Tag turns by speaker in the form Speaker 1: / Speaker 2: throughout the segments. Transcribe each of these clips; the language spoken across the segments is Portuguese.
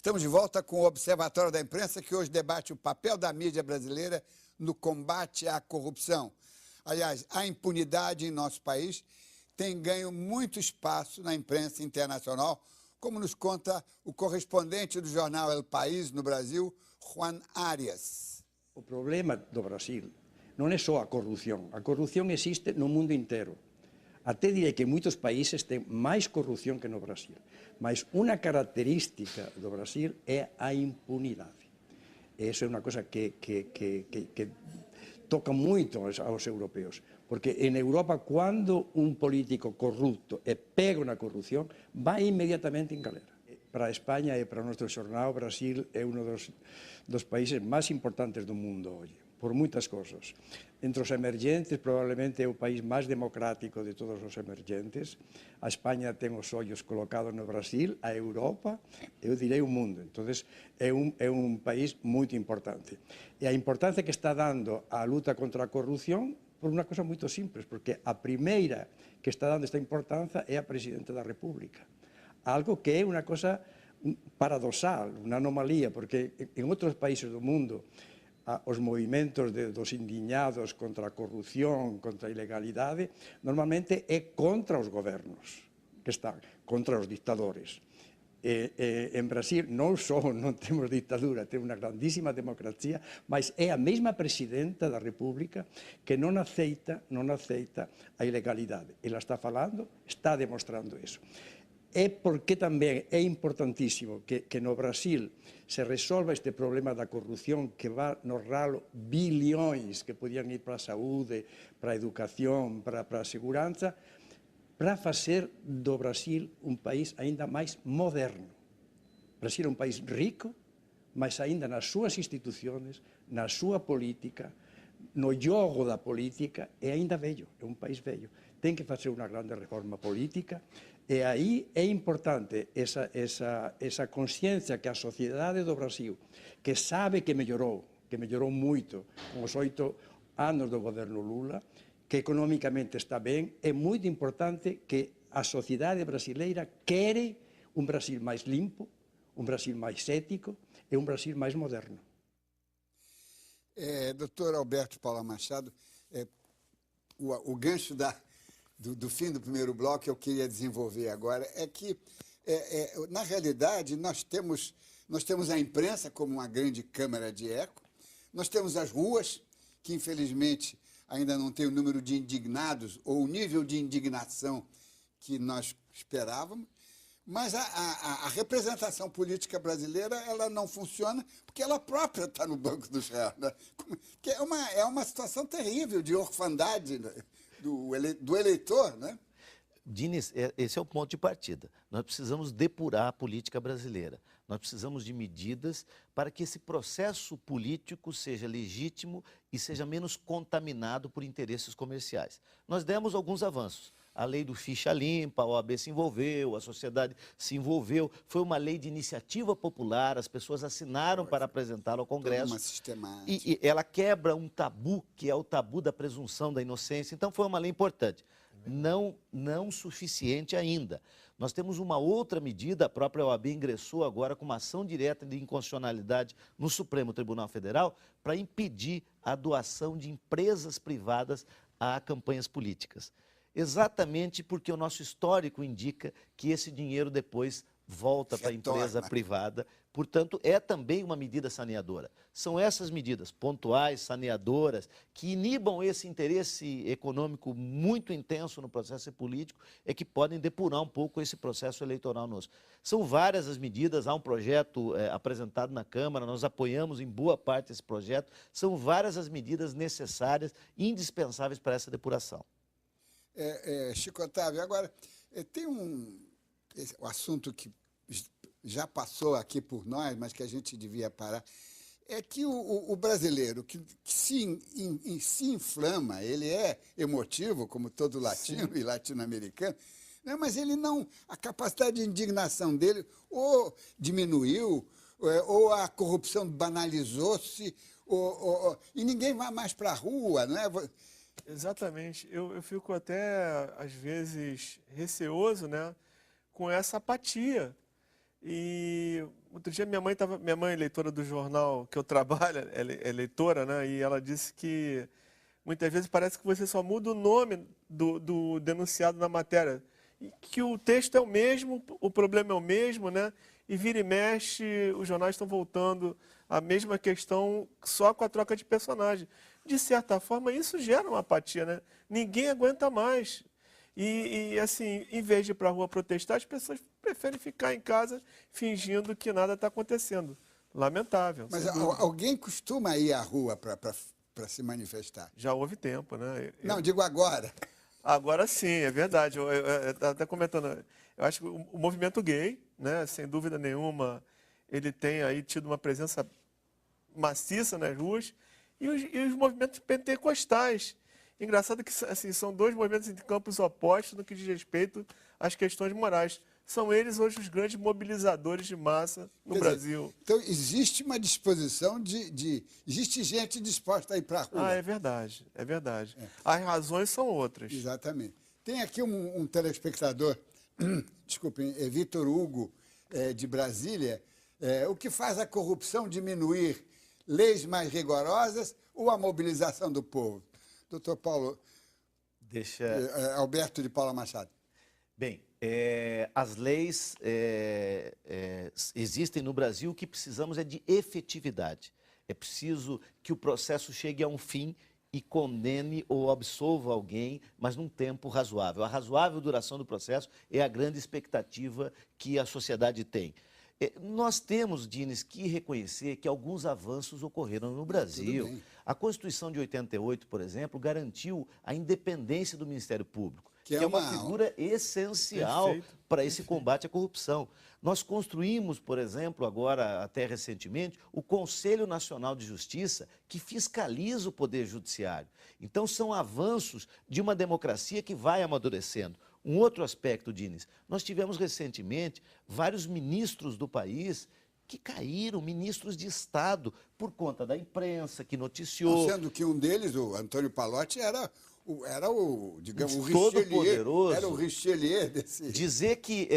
Speaker 1: Estamos de volta com o Observatório da Imprensa, que hoje debate o papel da mídia brasileira no combate à corrupção. Aliás, a impunidade em nosso país tem ganho muito espaço na imprensa internacional, como nos conta o correspondente do jornal El País no Brasil, Juan Arias.
Speaker 2: O problema do Brasil não é só a corrupção. A corrupção existe no mundo inteiro. Até direi que muitos países têm mais corrupção que no Brasil. Mas uma característica do Brasil é a impunidade. Isso é uma coisa que toca muito aos europeus. Porque em Europa, quando um político corrupto é pego na corrupção, vai imediatamente em galera. Para a Espanha e para o nosso jornal, o Brasil é um dos países mais importantes do mundo hoje, por muitas coisas. Entre os emergentes, provavelmente é o país mais democrático de todos os emergentes. A Espanha tem os olhos colocados no Brasil, a Europa, eu direi o mundo. Então, é um país muito importante. E a importância que está dando a luta contra a corrupção por uma coisa muito simples, porque a primeira que está dando esta importância é a Presidenta da República. Algo que é uma coisa paradoxal, uma anomalia, porque em outros países do mundo os movimentos dos indignados contra a corrupção, contra a ilegalidade, normalmente é contra os governos que estão, contra os ditadores. Em Brasil não só não temos ditadura, temos uma grandíssima democracia, mas é a mesma Presidenta da República que não aceita a ilegalidade. Ela está falando, está demonstrando isso. É porque também é importantíssimo que no Brasil se resolva este problema da corrupção que vai no ralo bilhões que podiam ir para a saúde, para a educação, para a segurança, para fazer do Brasil um país ainda mais moderno. O Brasil é um país rico, mas ainda nas suas instituições, na sua política, no jogo da política, é ainda velho, é um país velho. Tem que fazer uma grande reforma política. E aí é importante essa consciência que a sociedade do Brasil, que sabe que melhorou muito com os 8 anos do governo Lula, que economicamente está bem, é muito importante que a sociedade brasileira quer um Brasil mais limpo, um Brasil mais ético e um Brasil mais moderno.
Speaker 1: Doutor Alberto Paula Machado, o gancho do fim do primeiro bloco que eu queria desenvolver agora é que, na realidade, nós temos a imprensa como uma grande câmara de eco, nós temos as ruas, que infelizmente ainda não tem o número de indignados ou o nível de indignação que nós esperávamos, mas a representação política brasileira ela não funciona porque ela própria está no banco dos réus, né? Que é uma situação terrível de orfandade, né? do eleitor, né?
Speaker 3: Diniz, esse é o ponto de partida. Nós precisamos depurar a política brasileira. Nós precisamos de medidas para que esse processo político seja legítimo e seja menos contaminado por interesses comerciais. Nós demos alguns avanços. A lei do ficha limpa, a OAB se envolveu, a sociedade se envolveu. Foi uma lei de iniciativa popular, as pessoas assinaram para apresentá-la ao Congresso.
Speaker 1: Uma sistemática.
Speaker 3: E ela quebra um tabu, que é o tabu da presunção da inocência. Então foi uma lei importante. Não suficiente ainda. Nós temos uma outra medida, a própria OAB ingressou agora com uma ação direta de inconstitucionalidade no Supremo Tribunal Federal para impedir a doação de empresas privadas a campanhas políticas. Exatamente porque o nosso histórico indica que esse dinheiro depois volta para a empresa privada. Portanto, é também uma medida saneadora. São essas medidas pontuais, saneadoras, que inibam esse interesse econômico muito intenso no processo político, é que podem depurar um pouco esse processo eleitoral nosso. São várias as medidas, há um projeto apresentado na Câmara, nós apoiamos em boa parte esse projeto, são várias as medidas necessárias, indispensáveis para essa depuração.
Speaker 1: Chico Otávio, agora, tem um assunto que já passou aqui por nós, mas que a gente devia parar, é que o brasileiro que se inflama, ele é emotivo, como todo latino e latino-americano, né? Mas ele não, a capacidade de indignação dele ou diminuiu, ou a corrupção banalizou-se, e ninguém vai mais para a rua, não é?
Speaker 4: Exatamente. Eu fico até, às vezes, receoso, né, com essa apatia E outro dia minha mãe é leitora do jornal que eu trabalho, é leitora, né? E ela disse que muitas vezes parece que você só muda o nome do denunciado na matéria. E que o texto é o mesmo, o problema é o mesmo, né? E vira e mexe, os jornais estão voltando à mesma questão, só com a troca de personagem. De certa forma, isso gera uma apatia, né? Ninguém aguenta mais. Assim, em vez de ir para a rua protestar, as pessoas preferem ficar em casa fingindo que nada está acontecendo. Lamentável.
Speaker 1: Mas
Speaker 4: sem dúvida.
Speaker 1: alguém costuma ir à rua para se manifestar?
Speaker 4: Já houve tempo, né?
Speaker 1: Não, digo agora.
Speaker 4: Agora sim, é verdade. Eu estava até comentando. Eu acho que o movimento gay, né, sem dúvida nenhuma, ele tem aí tido uma presença maciça nas ruas, e os movimentos pentecostais. Engraçado que assim, são dois movimentos em campos opostos no que diz respeito às questões morais. São eles hoje os grandes mobilizadores de massa no
Speaker 1: Quer dizer,
Speaker 4: Brasil.
Speaker 1: então, existe uma disposição existe gente disposta a ir para a rua.
Speaker 4: Ah, é verdade, é verdade. As razões são outras.
Speaker 1: Exatamente. Tem aqui um telespectador, desculpem, é Vitor Hugo, de Brasília. O que faz a corrupção diminuir? Leis mais rigorosas ou a mobilização do povo? Doutor Paulo, Alberto de Paula Machado.
Speaker 3: Bem, as leis existem no Brasil, o que precisamos é de efetividade. É preciso que o processo chegue a um fim e condene ou absolva alguém, mas num tempo razoável. A razoável duração do processo é a grande expectativa que a sociedade tem. Nós temos, Dines, que reconhecer que alguns avanços ocorreram no Brasil. A Constituição de 88, por exemplo, garantiu a independência do Ministério Público, que é uma figura essencial para esse combate à corrupção. Nós construímos, por exemplo, agora, até recentemente, o Conselho Nacional de Justiça, que fiscaliza o Poder Judiciário. Então, são avanços de uma democracia que vai amadurecendo. Um outro aspecto, Dines, nós tivemos recentemente vários ministros do país que caíram, ministros de Estado, por conta da imprensa, que noticiou.
Speaker 1: Sendo que um deles, o Antônio Pallotti, era o, digamos, o
Speaker 3: todo-poderoso.
Speaker 1: Era o Richelieu desse...
Speaker 3: Dizer que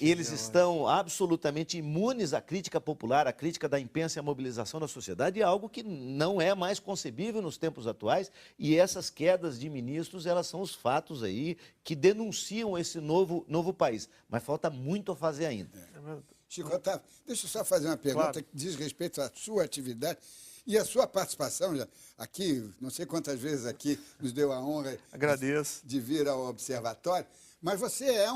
Speaker 3: eles estão absolutamente imunes à crítica popular, à crítica da imprensa e à mobilização da sociedade é algo que não é mais concebível nos tempos atuais, e essas quedas de ministros, elas são os fatos aí que denunciam esse novo país. Mas falta muito a fazer ainda.
Speaker 1: Chico Otávio, deixa eu só fazer uma pergunta que diz respeito à sua atividade e à sua participação já aqui, não sei quantas vezes aqui nos deu a honra
Speaker 4: Agradeço.
Speaker 1: de vir ao Observatório, mas você é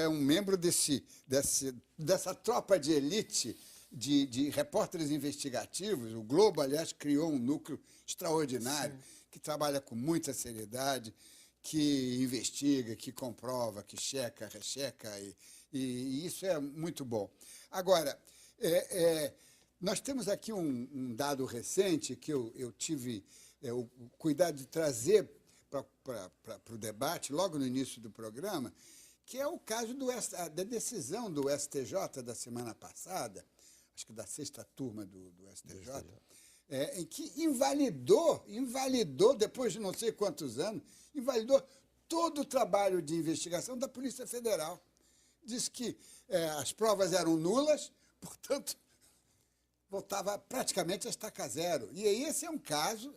Speaker 1: um membro dessa tropa de elite de repórteres investigativos. O Globo, aliás, criou um núcleo extraordinário que trabalha com muita seriedade, que investiga, que comprova, que checa, recheca, e isso é muito bom. Agora, nós temos aqui um dado recente que eu tive o cuidado de trazer para o debate, logo no início do programa, que é o caso da decisão do STJ da semana passada, acho que da 6ª turma do STJ, em que invalidou, depois de não sei quantos anos, invalidou todo o trabalho de investigação da Polícia Federal. Diz que as provas eram nulas, portanto, voltava praticamente a estaca zero. E aí esse é um caso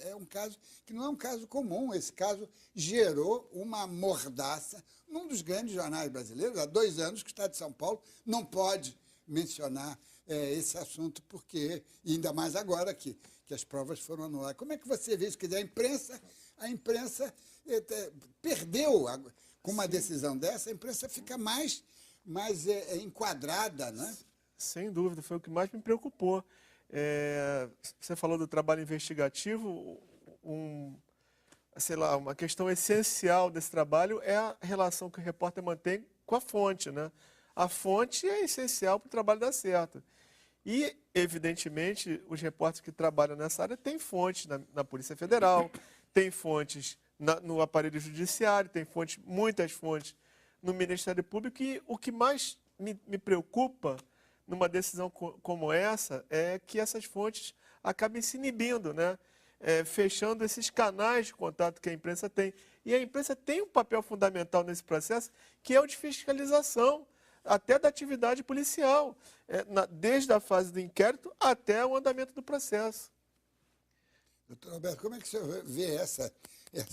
Speaker 1: que não é um caso comum. Esse caso gerou uma mordaça num dos grandes jornais brasileiros. Há 2 anos que o Estado de São Paulo não pode mencionar esse assunto, porque, ainda mais agora que as provas foram anuladas. Como é que você vê isso? Quer dizer, a imprensa perdeu, com uma decisão dessa, a imprensa fica mais enquadrada, né?
Speaker 4: Sem dúvida, foi o que mais me preocupou. Você falou do trabalho investigativo, uma questão essencial desse trabalho é a relação que o repórter mantém com a fonte, né? A fonte é essencial para o trabalho dar certo. E, evidentemente, os repórteres que trabalham nessa área têm fontes na Polícia Federal, têm fontes no aparelho judiciário, têm muitas fontes no Ministério Público, e o que mais me preocupa numa decisão como essa é que essas fontes acabem se inibindo, né? Fechando esses canais de contato que a imprensa tem. E a imprensa tem um papel fundamental nesse processo, que é o de fiscalização até da atividade policial, desde a fase do inquérito até o andamento do processo.
Speaker 1: Doutor Alberto, como é que o senhor vê essa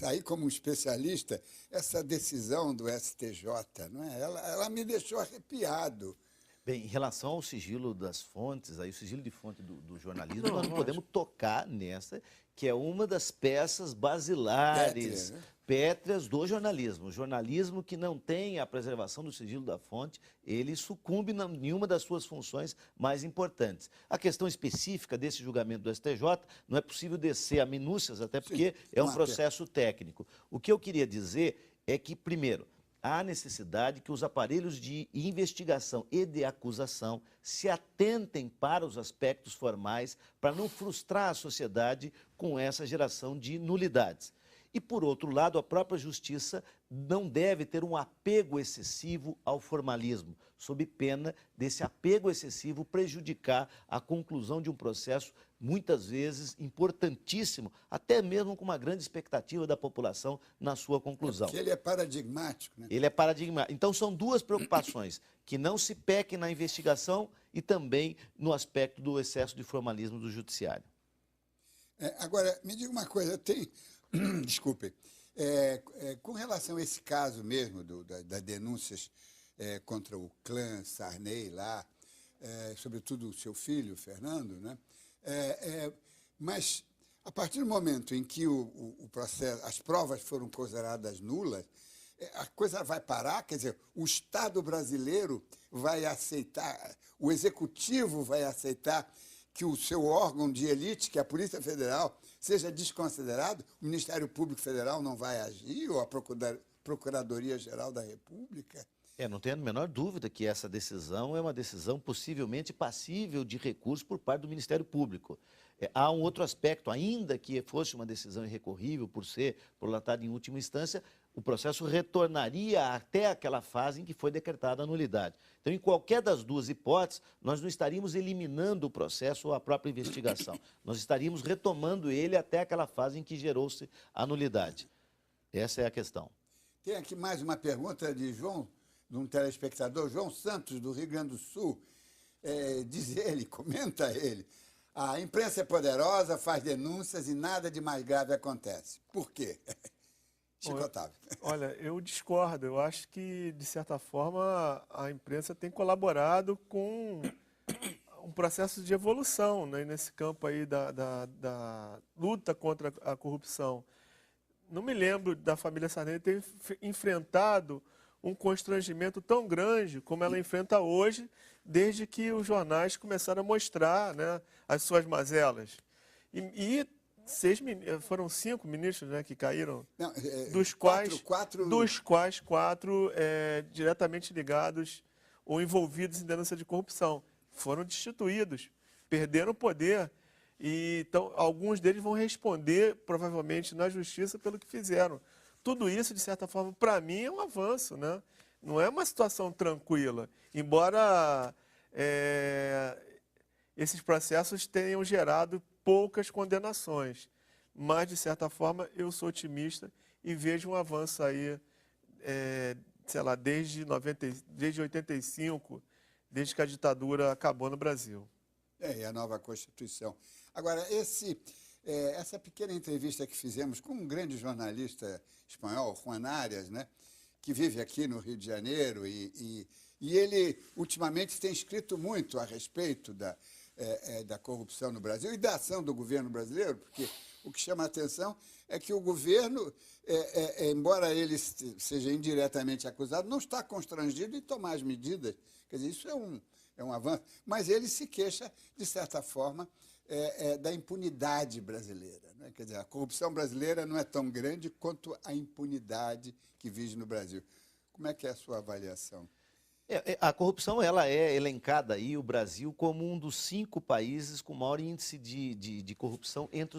Speaker 1: aí como um especialista, essa decisão do STJ? Não é? Ela me deixou arrepiado.
Speaker 3: Bem, em relação ao sigilo das fontes, aí, o sigilo de fonte do jornalismo,
Speaker 4: Não,
Speaker 3: nós não
Speaker 4: lógico.
Speaker 3: podemos tocar nessa, que é uma das peças basilares,
Speaker 1: Pétrea, né?
Speaker 3: pétreas do jornalismo. O jornalismo que não tem a preservação do sigilo da fonte, ele sucumbe em uma das suas funções mais importantes. A questão específica desse julgamento do STJ, não é possível descer a minúcias, até porque é um
Speaker 1: claro.
Speaker 3: processo técnico. O que eu queria dizer é que, primeiro, há necessidade que os aparelhos de investigação e de acusação se atentem para os aspectos formais, para não frustrar a sociedade com essa geração de nulidades. E, por outro lado, a própria justiça não deve ter um apego excessivo ao formalismo, sob pena desse apego excessivo prejudicar a conclusão de um processo, muitas vezes importantíssimo, até mesmo com uma grande expectativa da população na sua conclusão.
Speaker 1: Porque ele é paradigmático, né?
Speaker 3: Ele é paradigmático. Então, são duas preocupações, que não se peque na investigação e também no aspecto do excesso de formalismo do judiciário.
Speaker 1: Agora, me diga uma coisa, desculpe, com relação a esse caso mesmo das denúncias contra o clã Sarney lá, sobretudo o seu filho, Fernando, né? Mas a partir do momento em que o processo, as provas foram consideradas nulas, a coisa vai parar, quer dizer, o Estado brasileiro vai aceitar, o Executivo vai aceitar que o seu órgão de elite, que é a Polícia Federal, seja desconsiderado, o Ministério Público Federal não vai agir, ou a Procuradoria-Geral da República?
Speaker 3: Não tenho a menor dúvida que essa decisão é uma decisão possivelmente passível de recurso por parte do Ministério Público. Há um outro aspecto, ainda que fosse uma decisão irrecorrível por ser prolatada em última instância, o processo retornaria até aquela fase em que foi decretada a nulidade. Então, em qualquer das duas hipóteses, nós não estaríamos eliminando o processo ou a própria investigação. Nós estaríamos retomando ele até aquela fase em que gerou-se a nulidade. Essa é a questão.
Speaker 1: Tem aqui mais uma pergunta de um telespectador, João Santos, do Rio Grande do Sul. Diz ele, comenta ele, a imprensa é poderosa, faz denúncias e nada de mais grave acontece. Por quê? Chico Otávio.
Speaker 4: Olha, eu discordo. Eu acho que, de certa forma, a imprensa tem colaborado com um processo de evolução, né, nesse campo aí da luta contra a corrupção. Não me lembro da família Sarney ter enfrentado um constrangimento tão grande como ela enfrenta hoje, desde que os jornais começaram a mostrar, né, as suas mazelas. E foram 5 ministros, né, que caíram,
Speaker 1: Não,
Speaker 4: dos quais 4 diretamente ligados ou envolvidos em denúncia de corrupção. Foram destituídos, perderam o poder. E, então, alguns deles vão responder, provavelmente, na justiça pelo que fizeram. Tudo isso, de certa forma, para mim, é um avanço, né? Não é uma situação tranquila, embora esses processos tenham gerado poucas condenações. Mas, de certa forma, eu sou otimista e vejo um avanço aí, sei lá, desde 85, desde que a ditadura acabou no Brasil.
Speaker 1: E a nova Constituição. Agora, essa pequena entrevista que fizemos com um grande jornalista espanhol, Juan Arias, né, que vive aqui no Rio de Janeiro, e ele, ultimamente, tem escrito muito a respeito da corrupção no Brasil e da ação do governo brasileiro, porque o que chama a atenção é que o governo, embora ele seja indiretamente acusado, não está constrangido em tomar as medidas. Quer dizer, isso é um avanço, mas ele se queixa, de certa forma, da impunidade brasileira, né? Quer dizer, a corrupção brasileira não é tão grande quanto a impunidade que vive no Brasil. Como é que é a sua avaliação?
Speaker 3: A corrupção ela é elencada aí, o Brasil, como um dos 5 países com maior índice de corrupção entre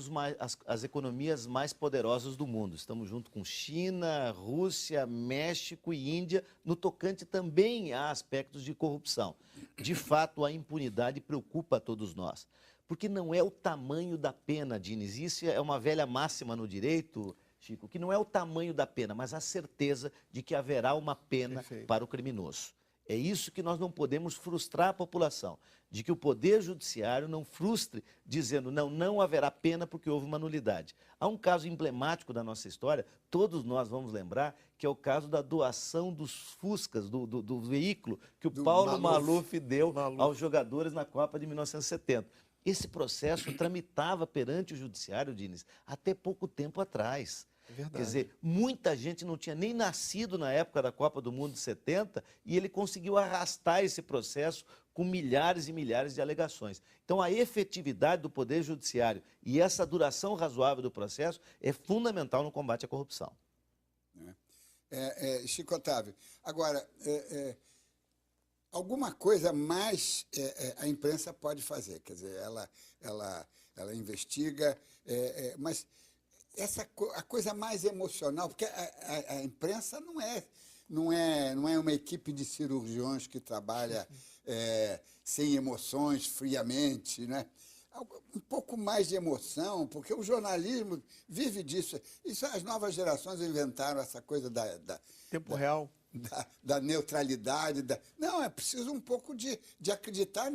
Speaker 3: as economias mais poderosas do mundo. Estamos junto com China, Rússia, México e Índia, no tocante também a aspectos de corrupção. De fato, a impunidade preocupa a todos nós, porque não é o tamanho da pena, Diniz. Isso é uma velha máxima no direito, Chico, que não é o tamanho da pena, mas a certeza de que haverá uma pena para o criminoso. É isso que nós não podemos frustrar a população, de que o Poder Judiciário não frustre dizendo não haverá pena porque houve uma nulidade. Há um caso emblemático da nossa história, todos nós vamos lembrar, que é o caso da doação dos Fuscas, do veículo que o Paulo Maluf deu aos jogadores na Copa de 1970. Esse processo tramitava perante o Judiciário, Diniz, até pouco tempo atrás.
Speaker 4: É verdade.
Speaker 3: Quer dizer, muita gente não tinha nem nascido na época da Copa do Mundo de 70 e ele conseguiu arrastar esse processo com milhares e milhares de alegações. Então, a efetividade do Poder Judiciário e essa duração razoável do processo é fundamental no combate à corrupção.
Speaker 1: Chico Otávio, agora, alguma coisa mais a imprensa pode fazer, quer dizer, ela investiga, mas a coisa mais emocional, porque a imprensa não é uma equipe de cirurgiões que trabalha sem emoções, friamente, né? Um pouco mais de emoção, porque o jornalismo vive disso. Isso as novas gerações inventaram essa coisa
Speaker 4: Tempo real.
Speaker 1: Da neutralidade. Não, é preciso um pouco de acreditar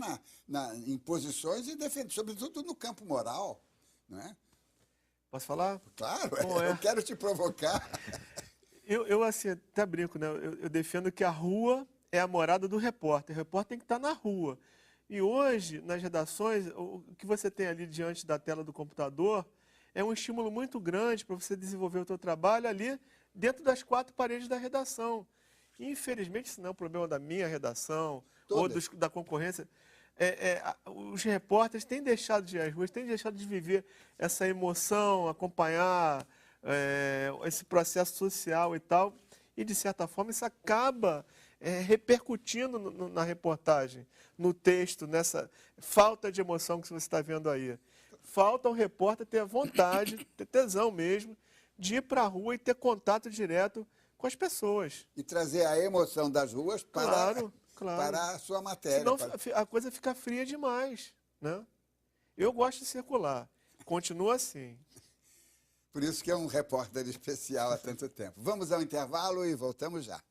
Speaker 1: em posições e defender, sobretudo no campo moral, não é?
Speaker 4: Posso falar?
Speaker 1: Claro,
Speaker 4: Bom,
Speaker 1: eu quero te provocar.
Speaker 4: Eu assim, até brinco, né? Eu defendo que a rua é a morada do repórter. O repórter tem que estar na rua. E hoje, nas redações, o que você tem ali diante da tela do computador é um estímulo muito grande para você desenvolver o seu trabalho ali dentro das quatro paredes da redação. E, infelizmente, isso não é um problema da minha redação ou da concorrência. Os repórteres têm deixado de ir às ruas, têm deixado de viver essa emoção, acompanhar esse processo social e tal. E, de certa forma, isso acaba repercutindo na reportagem, no texto, nessa falta de emoção que você está vendo aí. Falta ao repórter ter a vontade, ter tesão mesmo, de ir para a rua e ter contato direto com as pessoas.
Speaker 1: E trazer a emoção das ruas para a sua matéria.
Speaker 4: Senão a coisa fica fria demais, né? Eu gosto de circular. Continua assim.
Speaker 1: Por isso que é um repórter especial há tanto tempo. Vamos ao intervalo e voltamos já.